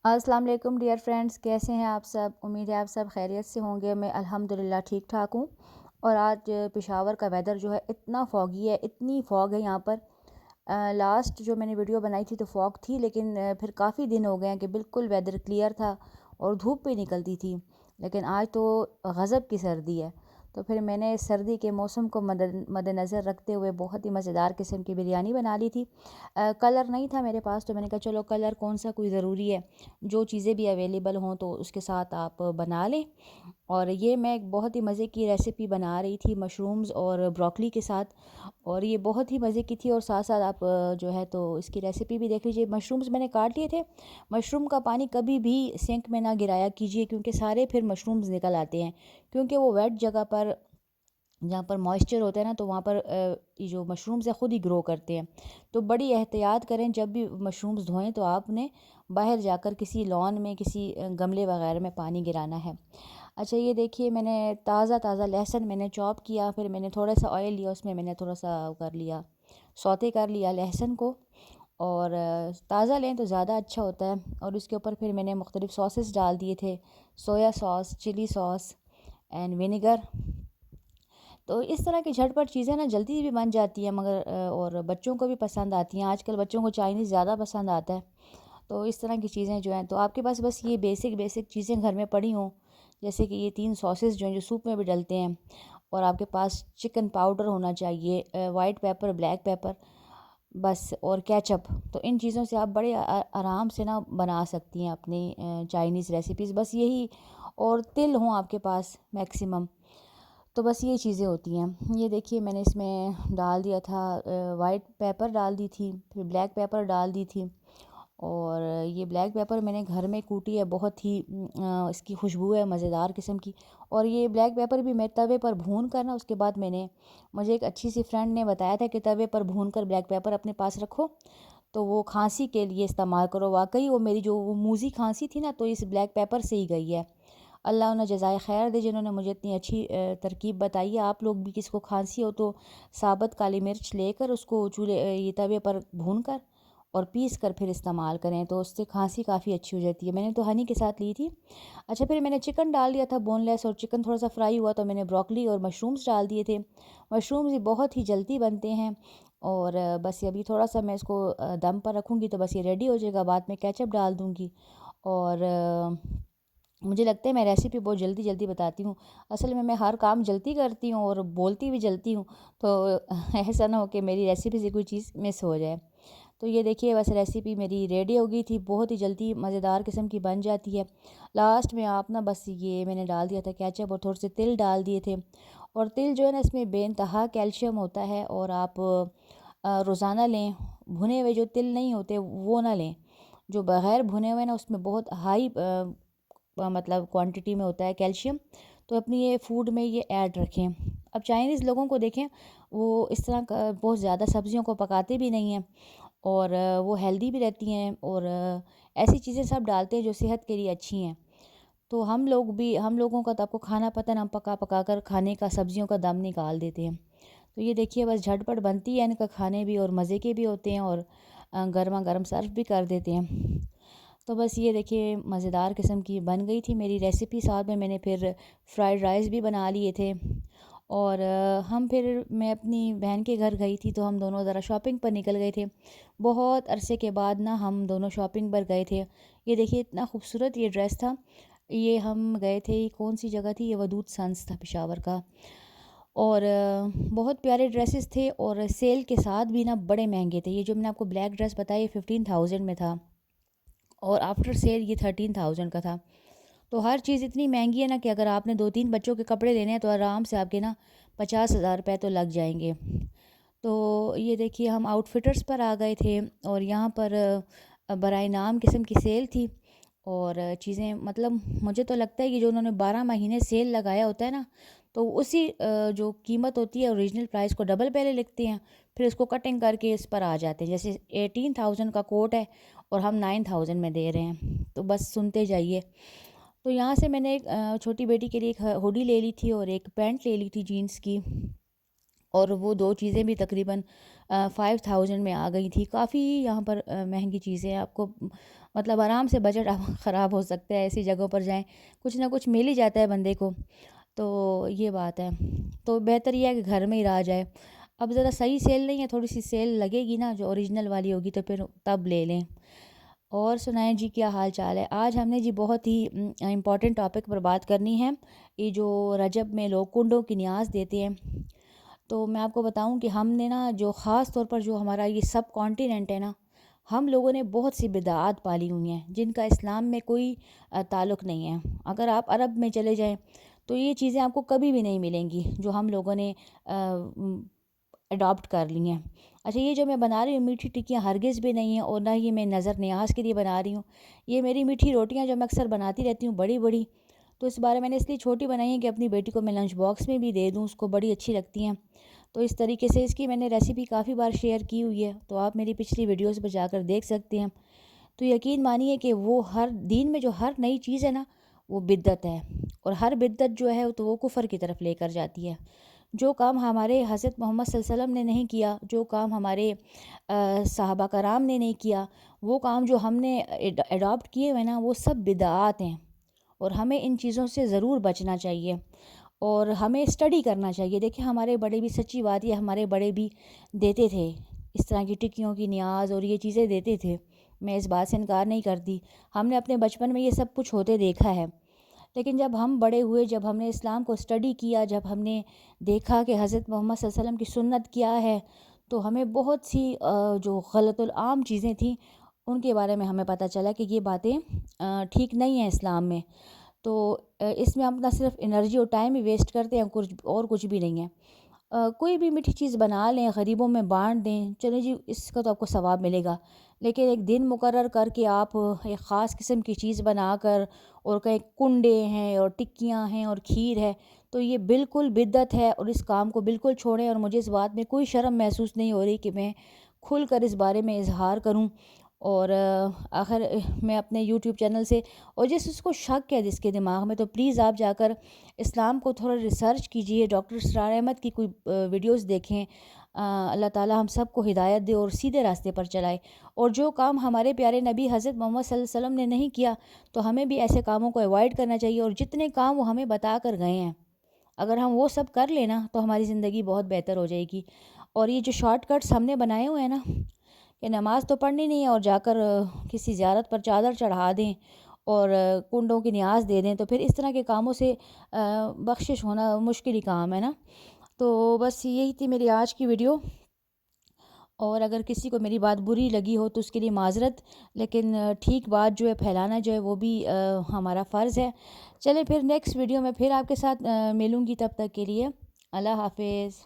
अस्सलाम वालेकुम dear friends, कैसे हैं आप सब। उम्मीद है आप सब खैरियत से होंगे। मैं अल्हम्दुलिल्लाह ठीक ठाक हूँ। और आज पेशावर का वेदर जो है इतना फॉगी है, इतनी फॉग है यहाँ पर। लास्ट जो मैंने वीडियो बनाई थी तो फॉग थी, लेकिन फिर काफ़ी दिन हो गए हैं कि बिल्कुल वेदर क्लियर था और धूप भी निकलती थी। लेकिन आज तो गज़ब की सर्दी है। तो फिर मैंने सर्दी के मौसम को मद्देनज़र रखते हुए बहुत ही मज़ेदार किस्म की बिरयानी बना ली थी। कलर नहीं था मेरे पास, तो मैंने कहा चलो कलर कौन सा कोई ज़रूरी है, जो चीज़ें भी अवेलेबल हों तो उसके साथ आप बना लें। और ये मैं एक बहुत ही मज़े की रेसिपी बना रही थी मशरूम्स और ब्रोकली के साथ, और ये बहुत ही मज़े की थी। और साथ साथ आप जो है तो इसकी रेसिपी भी देख लीजिए। मशरूम्स मैंने काट लिए थे। मशरूम का पानी कभी भी सिंक में ना गिराया कीजिए, क्योंकि सारे फिर मशरूम्स निकल आते हैं, क्योंकि वो वेट जगह पर जहाँ पर मॉइस्चर होता है ना, तो वहाँ पर ये जो मशरूम्स है ख़ुद ही ग्रो करते हैं। तो बड़ी एहतियात करें जब भी मशरूम्स धोएं, तो आपने बाहर जाकर किसी लॉन में, किसी गमले वगैरह में पानी गिराना है। अच्छा, ये देखिए मैंने ताज़ा ताज़ा लहसुन मैंने चॉप किया, फिर मैंने थोड़ा सा ऑयल लिया, उसमें मैंने थोड़ा सा कर लिया, सौते कर लिया लहसुन को। और ताज़ा लें तो ज़्यादा अच्छा होता है। और उसके ऊपर फिर मैंने मुख्तलिफ़ सॉसेस डाल दिए थे, soya sauce, chilli sauce and vinegar. तो इस तरह की झटपट चीज़ें ना जल्दी भी बन जाती हैं, मगर और बच्चों को भी पसंद आती हैं। आजकल बच्चों को चाइनीज़ ज़्यादा पसंद आता है। तो इस तरह की चीज़ें जो हैं, तो आपके पास बस ये बेसिक बेसिक चीज़ें घर में पड़ी हों, जैसे कि ये 3 सॉसेस जो हैं, जो सूप में भी डलते हैं। और आपके पास चिकन पाउडर होना चाहिए, वाइट पेपर, ब्लैक पेपर, बस, और केचप। तो इन चीज़ों से आप बड़े आराम से ना बना सकती हैं अपनी चाइनीज़ रेसिपीज़, बस यही। और तिल हों आपके पास मैक्सिमम। तो बस ये चीज़ें होती हैं। ये देखिए मैंने इसमें डाल दिया था, वाइट पेपर डाल दी थी, फिर ब्लैक पेपर डाल दी थी। और ये ब्लैक पेपर मैंने घर में कूटी है, बहुत ही इसकी खुशबू है मज़ेदार किस्म की। और ये ब्लैक पेपर भी मैं तवे पर भून कर ना, उसके बाद मैंने, मुझे एक अच्छी सी फ्रेंड ने बताया था कि तवे पर भून कर ब्लैक पेपर अपने पास रखो, तो वो खांसी के लिए इस्तेमाल करो। वाकई वो मेरी जो वो मूज़ी खांसी थी ना, तो इस ब्लैक पेपर से ही गई है। अल्लाह उन्हें जज़ाए खैर दे, जिन्होंने मुझे इतनी अच्छी तरकीब बताई है। आप लोग भी किसको खांसी हो तो साबुत काली मिर्च लेकर उसको ये तवे पर भून कर और पीस कर फिर इस्तेमाल करें, तो उससे खांसी काफ़ी अच्छी हो जाती है। मैंने तो हनी के साथ ली थी। अच्छा, फिर मैंने चिकन डाल दिया था बोनलेस, और चिकन थोड़ा सा फ्राई हुआ तो मैंने ब्रोकली और मशरूम्स डाल दिए थे। मशरूम्स भी बहुत ही जल्दी बनते हैं। और बस ये अभी थोड़ा सा मैं इसको दम पर रखूँगी, तो बस ये रेडी हो जाएगा। बाद में केचप डाल दूँगी। और मुझे लगता है मैं रेसिपी बहुत जल्दी जल्दी बताती हूँ। असल में मैं हर काम जल्दी करती हूँ और बोलती भी जल्दी हूँ, तो ऐसा ना हो कि मेरी रेसिपी से कोई चीज़ मिस हो जाए। तो ये देखिए बस रेसिपी मेरी रेडी हो गई थी, बहुत ही जल्दी मज़ेदार किस्म की बन जाती है। लास्ट में आप ना बस ये मैंने डाल दिया था केचप, और थोड़े से तिल डाल दिए थे। और तिल जो है ना, इसमें बेइंतहा कैल्शियम होता है। और आप रोज़ाना लें। भुने हुए जो तिल नहीं होते वो ना लें, जो बग़ैर भुने हुए ना, उसमें बहुत हाई मतलब क्वांटिटी में होता है कैल्शियम। तो अपनी ये फूड में ये ऐड रखें। अब चाइनीज़ लोगों को देखें, वो इस तरह का बहुत ज़्यादा सब्जियों को पकाते भी नहीं हैं, और वो हेल्दी भी रहती हैं, और ऐसी चीज़ें सब डालते हैं जो सेहत के लिए अच्छी हैं। तो हम लोगों का तो आपको खाना पता है ना, हम पका पका कर खाने का सब्जियों का दम निकाल देते हैं। तो ये देखिए बस झटपट बनती है, इनका खाने भी और मज़े के भी होते हैं, और गर्मा गर्म सर्व भी कर देते हैं। तो बस ये देखिए मज़ेदार किस्म की बन गई थी मेरी रेसिपी। साथ में मैंने फिर फ्राइड राइस भी बना लिए थे। और हम फिर मैं अपनी बहन के घर गई थी, तो हम दोनों ज़रा शॉपिंग पर निकल गए थे। बहुत अरसे के बाद ना हम दोनों शॉपिंग पर गए थे। ये देखिए इतना खूबसूरत ये ड्रेस था। ये हम गए थे, कौन सी जगह थी, ये वदूद सन्स था पेशावर का। और बहुत प्यारे ड्रेसेस थे, और सेल के साथ भी ना बड़े महंगे थे। ये जो मैंने आपको ब्लैक ड्रेस बताया, ये 15,000 में था, और आफ्टर सेल ये 13,000 का था। तो हर चीज़ इतनी महंगी है ना, कि अगर आपने 2-3 बच्चों के कपड़े लेने हैं, तो आराम से आपके ना 50,000 रुपये तो लग जाएंगे। तो ये देखिए हम आउटफिटर्स पर आ गए थे, और यहाँ पर बराए नाम किस्म की सेल थी। और चीज़ें मतलब मुझे तो लगता है कि जो उन्होंने 12 महीने सेल लगाया होता है ना, तो उसी जो कीमत होती है ओरिजिनल प्राइस को डबल पहले लिखते हैं, फिर उसको कटिंग करके इस पर आ जाते हैं। जैसे 18,000 का कोट है, और हम 9,000 में दे रहे हैं, तो बस सुनते जाइए। तो यहाँ से मैंने एक छोटी बेटी के लिए एक हुडी ले ली थी, और एक पैंट ले ली थी जीन्स की। और वो 2 चीज़ें भी तकरीबन 5,000 में आ गई थी। काफ़ी यहाँ पर महंगी चीज़ें हैं, आपको मतलब आराम से बजट ख़राब हो सकता है, ऐसी जगहों पर जाएं, कुछ ना कुछ मिल ही जाता है बंदे को। तो ये बात है, तो बेहतर ये है कि घर में ही रहा जाए। अब ज़रा सही सेल नहीं है, थोड़ी सी सेल लगेगी ना जो ओरिजिनल वाली होगी, तो फिर तब ले लें। और सुनाएं जी, क्या हाल चाल है? आज हमने जी बहुत ही इम्पोर्टेंट टॉपिक पर बात करनी है। ये जो रजब में लोग कुंडों की न्याज देते हैं, तो मैं आपको बताऊं कि हमने ना जो ख़ास तौर पर जो हमारा ये सब कॉन्टिनेंट है ना, हम लोगों ने बहुत सी बिदआत पाली हुई हैं जिनका इस्लाम में कोई ताल्लुक़ नहीं है। अगर आप अरब में चले जाएं तो ये चीज़ें आपको कभी भी नहीं मिलेंगी जो हम लोगों ने अडॉप्ट कर ली हैं। अच्छा, ये जो मैं बना रही हूँ मीठी टिक्कियाँ हरगिज़ भी नहीं है, और ना ही मैं नज़र न्याज के लिए बना रही हूँ। ये मेरी मीठी रोटियाँ जो मैं अक्सर बनाती रहती हूँ बड़ी बड़ी, तो इस बार मैंने इसलिए छोटी बनाई है कि अपनी बेटी को मैं लंच बॉक्स में भी दे दूँ, उसको बड़ी अच्छी लगती हैं। तो इस तरीके से इसकी मैंने रेसिपी काफ़ी बार शेयर की हुई है, तो आप मेरी पिछली वीडियोज़ पर जाकर देख सकते हैं। तो यकीन मानिए कि वो हर दीन में जो हर नई चीज़ है ना, वो बिद्दत है, और हर बिद्दत जो है तो वो कुफ़र की तरफ लेकर जाती है। जो काम हमारे हज़रत मोहम्मद सल्लल्लाहु अलैहि वसल्लम ने नहीं किया, जो काम हमारे सहाबा कराम ने नहीं किया, वो काम जो हमने एडॉप्ट किए हुए ना, वो सब बिदआत हैं। और हमें इन चीज़ों से ज़रूर बचना चाहिए, और हमें स्टडी करना चाहिए। देखिए, हमारे बड़े भी, सच्ची बात, ये हमारे बड़े भी देते थे इस तरह की टिक्कियों की न्याज, और ये चीज़ें देते थे। मैं इस बात से इनकार नहीं करती, हमने अपने बचपन में ये सब कुछ होते देखा है। लेकिन जब हम बड़े हुए, जब हमने इस्लाम को स्टडी किया, जब हमने देखा कि हज़रत मोहम्मद सल्लल्लाहु अलैहि वसल्लम की सुन्नत क्या है, तो हमें बहुत सी जो गलतुल आम चीज़ें थीं उनके बारे में हमें पता चला कि ये बातें ठीक नहीं हैं इस्लाम में। तो इसमें हम अपना सिर्फ एनर्जी और टाइम ही वेस्ट करते हैं, कुछ और कुछ भी नहीं है। कोई भी मीठी चीज़ बना लें, गरीबों में बाँट दें, चलें जी, इसका तो आपको सवाब मिलेगा। लेकिन एक दिन मुकर्रर करके आप एक ख़ास किस्म की चीज़ बनाकर, और कहीं कुंडे हैं और टिक्कियाँ हैं और खीर है, तो ये बिल्कुल बिद्दत है, और इस काम को बिल्कुल छोड़ें। और मुझे इस बात में कोई शर्म महसूस नहीं हो रही कि मैं खुलकर इस बारे में इज़हार करूँ। और आखिर मैं अपने यूट्यूब चैनल से, और जिसको शक है जिसके दिमाग में, तो प्लीज़ आप जाकर इस्लाम को थोड़ा रिसर्च कीजिए, डॉक्टर इसरार अहमद की कोई वीडियोज़ देखें। अल्लाह ताला हम सबको हिदायत दे और सीधे रास्ते पर चलाए। और जो काम हमारे प्यारे नबी हज़रत मोहम्मद सल्लल्लाहु अलैहि वसल्लम ने नहीं किया, तो हमें भी ऐसे कामों को अवॉइड करना चाहिए। और जितने काम वो हमें बता कर गए हैं, अगर हम वो सब कर लेना, तो हमारी ज़िंदगी बहुत बेहतर हो जाएगी। और ये जो शॉर्टकट्स हमने बनाए हुए हैं ना, कि नमाज़ तो पढ़नी नहीं है, और जाकर किसी ज़ियारत पर चादर चढ़ा दें, और कुंडों की न्याज़ दे दें, तो फिर इस तरह के कामों से बख्शिश होना मुश्किल ही काम है ना। तो बस यही थी मेरी आज की वीडियो। और अगर किसी को मेरी बात बुरी लगी हो तो उसके लिए माज़रत, लेकिन ठीक बात जो है फैलाना जो है वो भी हमारा फ़र्ज़ है। चलिए, फिर नेक्स्ट वीडियो में फिर आपके साथ मिलूँगी, तब तक के लिए अल्लाह हाफ़िज़।